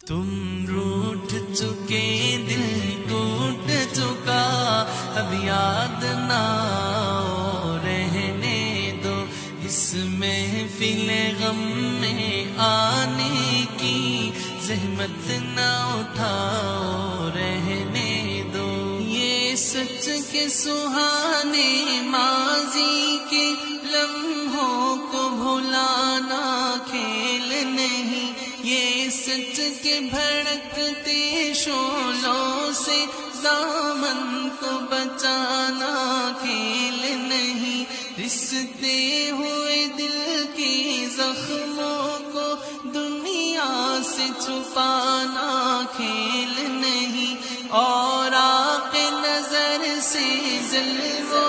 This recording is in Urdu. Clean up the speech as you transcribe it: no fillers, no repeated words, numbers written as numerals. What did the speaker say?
تم روٹھ چکے دل ٹوٹ چکا، اب یاد نہ آؤ، رہنے دو اس محفل غم میں آنے کی زحمت نہ اٹھاؤ، رہنے دو۔ یہ سچ کے سہانے ماضی کے لمحوں کو بھلانا کھیل نہیں، یہ سچ کے بھڑکتے شعلوں سے دامن کو بچانا کھیل نہیں، رستے ہوئے دل کی زخموں کو دنیا سے چھپانا کھیل نہیں، اور آنکھ نظر سے جلووں